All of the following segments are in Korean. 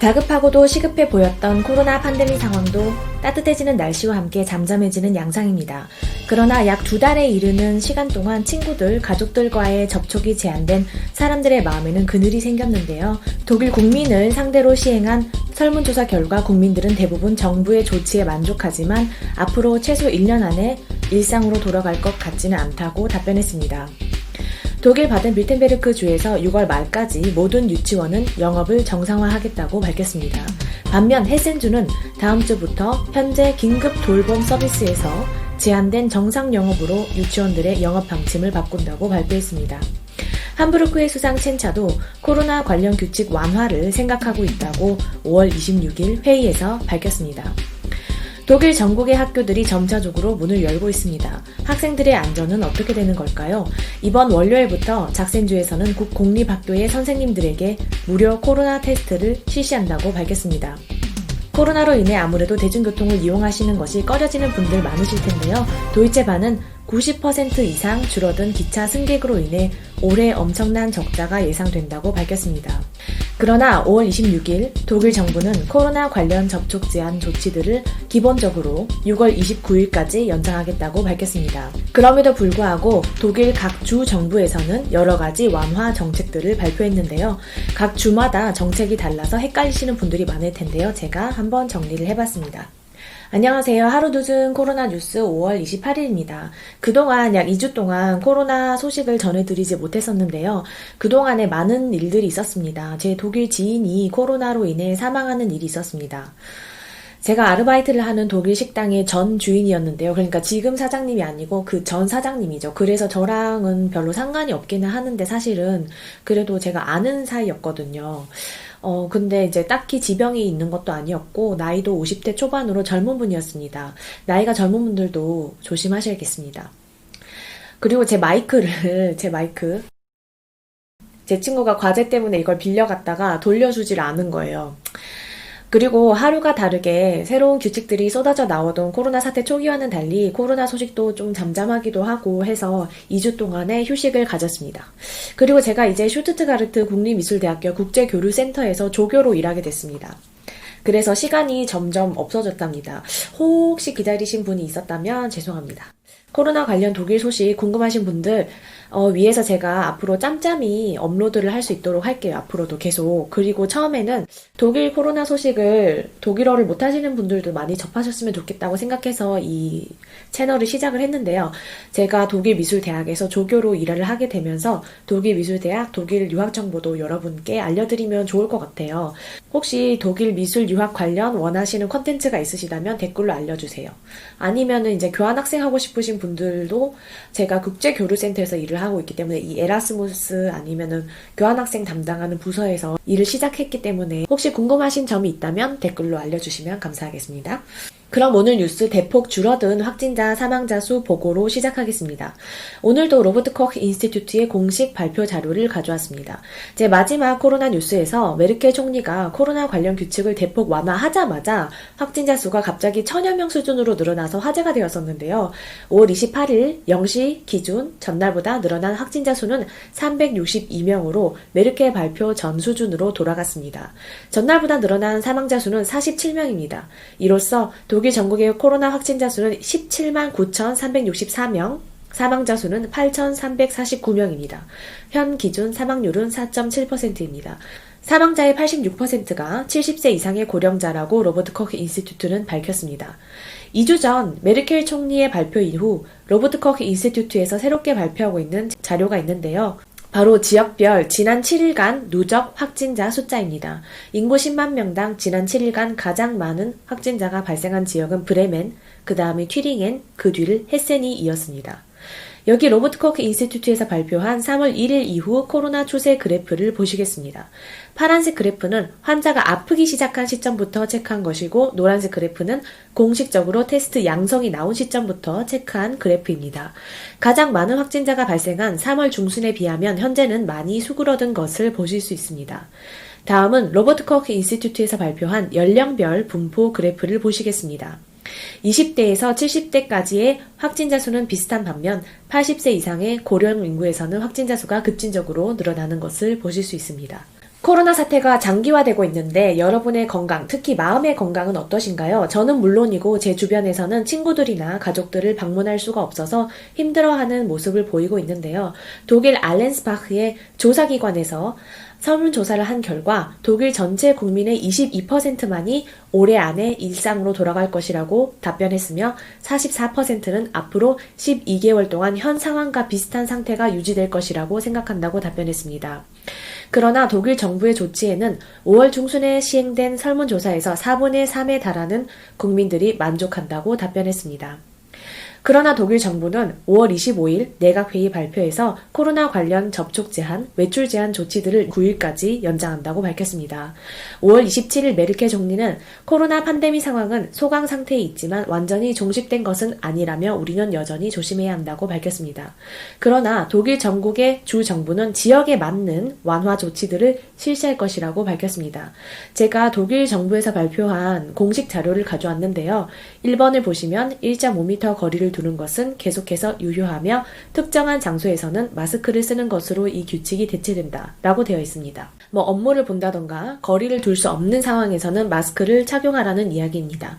다급하고도 시급해 보였던 코로나 팬데믹 상황도 따뜻해지는 날씨와 함께 잠잠해지는 양상입니다. 그러나 약 2달에 이르는 시간 동안 친구들, 가족들과의 접촉이 제한된 사람들의 마음에는 그늘이 생겼는데요. 독일 국민을 상대로 시행한 설문조사 결과 국민들은 대부분 정부의 조치에 만족하지만 앞으로 최소 1년 안에 일상으로 돌아갈 것 같지는 않다고 답변했습니다. 독일 바덴-뷰르텐베르크 주에서 6월 말까지 모든 유치원은 영업을 정상화하겠다고 밝혔습니다. 반면 헤센주는 다음 주부터 현재 긴급 돌봄 서비스에서 제한된 정상 영업으로 유치원들의 영업 방침을 바꾼다고 발표했습니다. 함부르크의 수상 첸차도 코로나 관련 규칙 완화를 생각하고 있다고 5월 26일 회의에서 밝혔습니다. 독일 전국의 학교들이 점차적으로 문을 열고 있습니다. 학생들의 안전은 어떻게 되는 걸까요? 이번 월요일부터 작센주에서는 국공립학교의 선생님들에게 무료 코로나 테스트를 실시한다고 밝혔습니다. 코로나로 인해 아무래도 대중교통을 이용하시는 것이 꺼려지는 분들 많으실 텐데요. 도이체반은 90% 이상 줄어든 기차 승객으로 인해 올해 엄청난 적자가 예상된다고 밝혔습니다. 그러나 5월 26일 독일 정부는 코로나 관련 접촉 제한 조치들을 기본적으로 6월 29일까지 연장하겠다고 밝혔습니다. 그럼에도 불구하고 독일 각 주 정부에서는 여러 가지 완화 정책들을 발표했는데요. 각 주마다 정책이 달라서 헷갈리시는 분들이 많을 텐데요. 제가 한번 정리를 해봤습니다. 안녕하세요. 하루 늦은 코로나 뉴스 5월 28일입니다. 그동안 약 2주 동안 코로나 소식을 전해드리지 못했었는데요. 그동안에 많은 일들이 있었습니다. 제 독일 지인이 코로나로 인해 사망하는 일이 있었습니다. 제가 아르바이트를 하는 독일 식당의 전 주인이었는데요. 그러니까 지금 사장님이 아니고 그 전 사장님이죠. 그래서 저랑은 별로 상관이 없기는 하는데 사실은 그래도 제가 아는 사이였거든요. 근데 이제 딱히 지병이 있는 것도 아니었고, 나이도 50대 초반으로 젊은 분이었습니다. 나이가 젊은 분들도 조심하셔야겠습니다. 그리고 제 친구가 과제 때문에 이걸 빌려갔다가 돌려주질 않은 거예요. 그리고 하루가 다르게 새로운 규칙들이 쏟아져 나오던 코로나 사태 초기와는 달리 코로나 소식도 좀 잠잠하기도 하고 해서 2주 동안의 휴식을 가졌습니다. 그리고 제가 이제 슈투트가르트 국립미술대학교 국제교류센터에서 조교로 일하게 됐습니다. 그래서 시간이 점점 없어졌답니다. 혹시 기다리신 분이 있었다면 죄송합니다. 코로나 관련 독일 소식 궁금하신 분들 위에서 제가 앞으로 짬짬이 업로드를 할 수 있도록 할게요. 앞으로도 계속. 그리고 처음에는 독일 코로나 소식을 독일어를 못하시는 분들도 많이 접하셨으면 좋겠다고 생각해서 이 채널을 시작을 했는데요. 제가 독일 미술대학에서 조교로 일을 하게 되면서 독일 미술대학, 독일 유학 정보도 여러분께 알려드리면 좋을 것 같아요. 혹시 독일 미술 유학 관련 원하시는 콘텐츠가 있으시다면 댓글로 알려주세요. 아니면은 이제 교환학생 하고 싶으신 분들도 제가 국제교류센터에서 일을 하고 있기 때문에 이 에라스무스 아니면은 교환학생 담당하는 부서에서 일을 시작했기 때문에 혹시 궁금하신 점이 있다면 댓글로 알려주시면 감사하겠습니다. 그럼 오늘 뉴스 대폭 줄어든 확진자 사망자 수 보고로 시작하겠습니다. 오늘도 로버트 코크 인스티튜트의 공식 발표 자료를 가져왔습니다. 제 마지막 코로나 뉴스에서 메르켈 총리가 코로나 관련 규칙을 대폭 완화하자마자 확진자 수가 갑자기 1000여 명 수준으로 늘어나서 화제가 되었었는데요. 5월 28일 0시 기준 전날보다 늘어난 확진자 수는 362명으로 메르켈 발표 전 수준으로 돌아갔습니다. 전날보다 늘어난 사망자 수는 47명입니다. 이로써 독일 전국의 코로나 확진자 수는 17만 9,364명, 사망자 수는 8,349명입니다. 현 기준 사망률은 4.7%입니다. 사망자의 86%가 70세 이상의 고령자라고 로버트 코크 인스티튜트는 밝혔습니다. 2주 전 메르켈 총리의 발표 이후 로버트 코크 인스티튜트에서 새롭게 발표하고 있는 자료가 있는데요. 바로 지역별 지난 7일간 누적 확진자 숫자입니다. 인구 10만 명당 지난 7일간 가장 많은 확진자가 발생한 지역은 브레멘, 그 다음에 튀링엔, 그 뒤를 헤센이 이었습니다. 여기 로버트 코크 인스티튜트에서 발표한 3월 1일 이후 코로나 추세 그래프를 보시겠습니다. 파란색 그래프는 환자가 아프기 시작한 시점부터 체크한 것이고 노란색 그래프는 공식적으로 테스트 양성이 나온 시점부터 체크한 그래프입니다. 가장 많은 확진자가 발생한 3월 중순에 비하면 현재는 많이 수그러든 것을 보실 수 있습니다. 다음은 로버트 코크 인스티튜트에서 발표한 연령별 분포 그래프를 보시겠습니다. 20대에서 70대까지의 확진자 수는 비슷한 반면 80세 이상의 고령 인구에서는 확진자 수가 급진적으로 늘어나는 것을 보실 수 있습니다. 코로나 사태가 장기화되고 있는데 여러분의 건강, 특히 마음의 건강은 어떠신가요? 저는 물론이고 제 주변에서는 친구들이나 가족들을 방문할 수가 없어서 힘들어하는 모습을 보이고 있는데요. 독일 알렌스바흐의 조사기관에서 설문조사를 한 결과 독일 전체 국민의 22%만이 올해 안에 일상으로 돌아갈 것이라고 답변했으며 44%는 앞으로 12개월 동안 현 상황과 비슷한 상태가 유지될 것이라고 생각한다고 답변했습니다. 그러나 독일 정부의 조치에는 5월 중순에 시행된 설문조사에서 4분의 3에 달하는 국민들이 만족한다고 답변했습니다. 그러나 독일 정부는 5월 25일 내각회의 발표에서 코로나 관련 접촉 제한, 외출 제한 조치들을 9일까지 연장한다고 밝혔습니다. 5월 27일 메르켈 총리는 코로나 팬데믹 상황은 소강 상태에 있지만 완전히 종식된 것은 아니라며 우리는 여전히 조심해야 한다고 밝혔습니다. 그러나 독일 전국의 주 정부는 지역에 맞는 완화 조치들을 실시할 것이라고 밝혔습니다. 제가 독일 정부에서 발표한 공식 자료를 가져왔는데요. 1번을 보시면 1.5m 거리를 두는 것은 계속해서 유효하며 특정한 장소에서는 마스크를 쓰는 것으로 이 규칙이 대체된다 라고 되어 있습니다. 업무를 본다던가 거리를 둘 수 없는 상황에서는 마스크를 착용하라는 이야기입니다.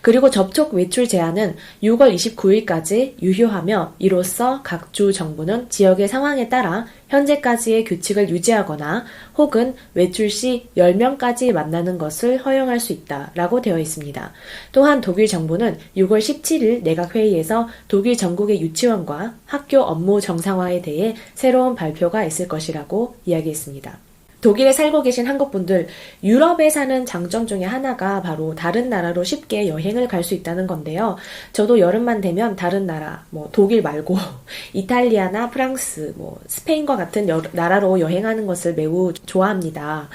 그리고 접촉 외출 제한은 6월 29일까지 유효하며 이로써 각 주 정부는 지역의 상황에 따라 현재까지의 규칙을 유지하거나 혹은 외출 시 10명까지 만나는 것을 허용할 수 있다라고 되어 있습니다. 또한 독일 정부는 6월 17일 내각회의에서 독일 전국의 유치원과 학교 업무 정상화에 대해 새로운 발표가 있을 것이라고 이야기했습니다. 독일에 살고 계신 한국분들, 유럽에 사는 장점 중에 하나가 바로 다른 나라로 쉽게 여행을 갈 수 있다는 건데요. 저도 여름만 되면 다른 나라, 독일 말고 이탈리아나 프랑스, 스페인과 같은 나라로 여행하는 것을 매우 좋아합니다.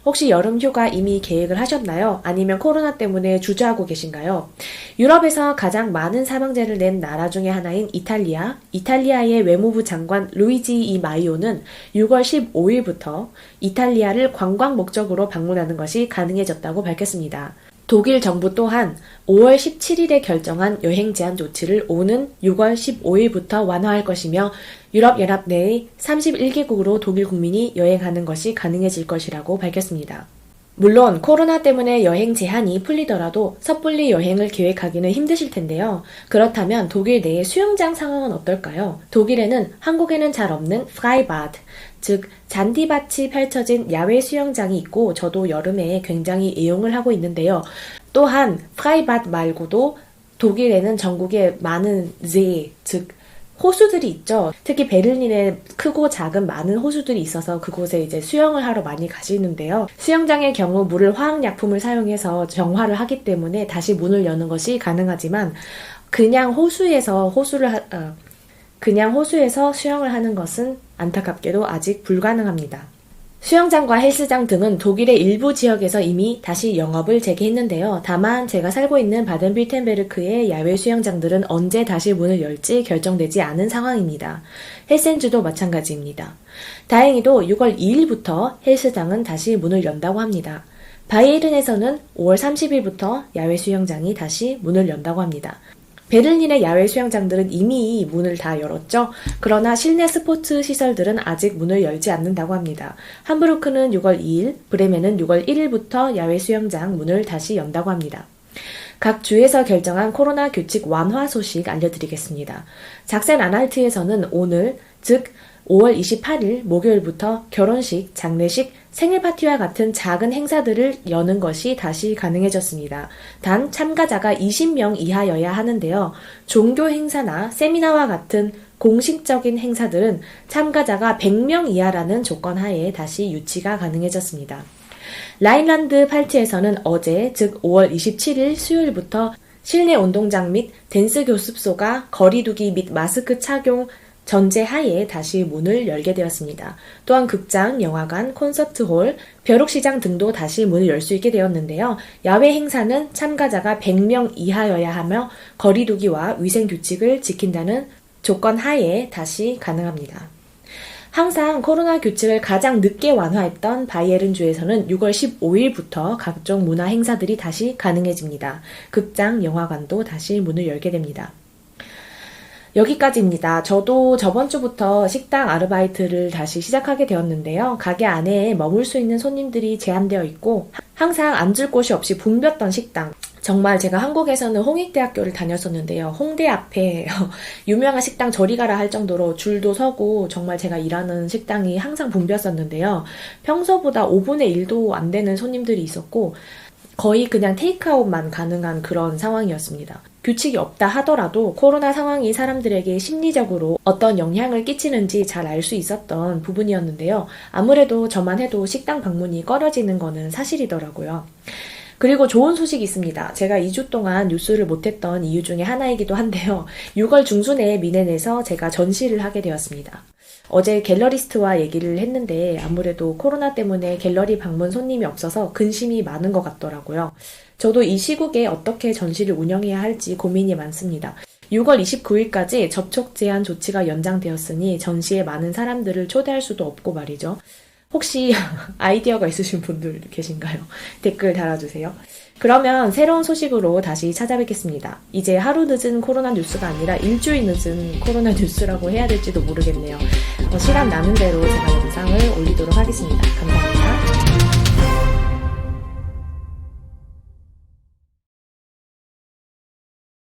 혹시 여름 휴가 이미 계획을 하셨나요? 아니면 코로나 때문에 주저하고 계신가요? 유럽에서 가장 많은 사망자를 낸 나라 중에 하나인 이탈리아의 외무부 장관 루이지 이 마이오는 6월 15일부터 이탈리아를 관광 목적으로 방문하는 것이 가능해졌다고 밝혔습니다. 독일 정부 또한 5월 17일에 결정한 여행 제한 조치를 오는 6월 15일부터 완화할 것이며 유럽연합 내의 31개국으로 독일 국민이 여행하는 것이 가능해질 것이라고 밝혔습니다. 물론 코로나 때문에 여행 제한이 풀리더라도 섣불리 여행을 계획하기는 힘드실 텐데요. 그렇다면 독일 내의 수영장 상황은 어떨까요? 독일에는 한국에는 잘 없는 프라이바드, 즉 잔디밭이 펼쳐진 야외 수영장이 있고 저도 여름에 굉장히 애용을 하고 있는데요. 또한 프라이바드 말고도 독일에는 전국에 많은 즉 호수들이 있죠. 특히 베를린에 크고 작은 많은 호수들이 있어서 그곳에 이제 수영을 하러 많이 가시는데요. 수영장의 경우 물을 화학약품을 사용해서 정화를 하기 때문에 다시 문을 여는 것이 가능하지만 그냥 호수에서 수영을 하는 것은 안타깝게도 아직 불가능합니다. 수영장과 헬스장 등은 독일의 일부 지역에서 이미 다시 영업을 재개했는데요. 다만 제가 살고 있는 바덴뷰르텐베르크의 야외 수영장들은 언제 다시 문을 열지 결정되지 않은 상황입니다. 헬센주도 마찬가지입니다. 다행히도 6월 2일부터 헬스장은 다시 문을 연다고 합니다. 바이에른에서는 5월 30일부터 야외 수영장이 다시 문을 연다고 합니다. 베를린의 야외 수영장들은 이미 문을 다 열었죠. 그러나 실내 스포츠 시설들은 아직 문을 열지 않는다고 합니다. 함부르크는 6월 2일, 브레멘은 6월 1일부터 야외 수영장 문을 다시 연다고 합니다. 각 주에서 결정한 코로나 규칙 완화 소식 알려드리겠습니다. 작센-안할트에서는 오늘, 즉 5월 28일 목요일부터 결혼식, 장례식, 생일 파티와 같은 작은 행사들을 여는 것이 다시 가능해졌습니다. 단 참가자가 20명 이하여야 하는데요. 종교 행사나 세미나와 같은 공식적인 행사들은 참가자가 100명 이하라는 조건 하에 다시 유치가 가능해졌습니다. 라인란드 팔티에서는 어제, 즉 5월 27일 수요일부터 실내 운동장 및 댄스 교습소가 거리두기 및 마스크 착용 전제 하에 다시 문을 열게 되었습니다. 또한 극장, 영화관, 콘서트홀, 벼룩시장 등도 다시 문을 열 수 있게 되었는데요. 야외 행사는 참가자가 100명 이하여야 하며 거리두기와 위생규칙을 지킨다는 조건 하에 다시 가능합니다. 항상 코로나 규칙을 가장 늦게 완화했던 바이에른 주에서는 6월 15일부터 각종 문화 행사들이 다시 가능해집니다. 극장, 영화관도 다시 문을 열게 됩니다. 여기까지입니다. 저도 저번 주부터 식당 아르바이트를 다시 시작하게 되었는데요. 가게 안에 머물 수 있는 손님들이 제한되어 있고 항상 앉을 곳이 없이 붐볐던 식당. 정말 제가 한국에서는 홍익대학교를 다녔었는데요. 홍대 앞에 유명한 식당 저리 가라 할 정도로 줄도 서고 정말 제가 일하는 식당이 항상 붐볐었는데요. 평소보다 5분의 1도 안 되는 손님들이 있었고 거의 그냥 테이크아웃만 가능한 그런 상황이었습니다. 규칙이 없다 하더라도 코로나 상황이 사람들에게 심리적으로 어떤 영향을 끼치는지 잘 알 수 있었던 부분이었는데요. 아무래도 저만 해도 식당 방문이 꺼려지는 거는 사실이더라고요. 그리고 좋은 소식이 있습니다. 제가 2주 동안 뉴스를 못했던 이유 중에 하나이기도 한데요. 6월 중순에 미넨에서 제가 전시를 하게 되었습니다. 어제 갤러리스트와 얘기를 했는데 아무래도 코로나 때문에 갤러리 방문 손님이 없어서 근심이 많은 것 같더라고요. 저도 이 시국에 어떻게 전시를 운영해야 할지 고민이 많습니다. 6월 29일까지 접촉 제한 조치가 연장되었으니 전시에 많은 사람들을 초대할 수도 없고 말이죠. 혹시 아이디어가 있으신 분들 계신가요? 댓글 달아주세요. 그러면 새로운 소식으로 다시 찾아뵙겠습니다. 이제 하루 늦은 코로나 뉴스가 아니라 일주일 늦은 코로나 뉴스라고 해야 될지도 모르겠네요. 시간 나는 대로 제가 영상을 올리도록 하겠습니다. 감사합니다.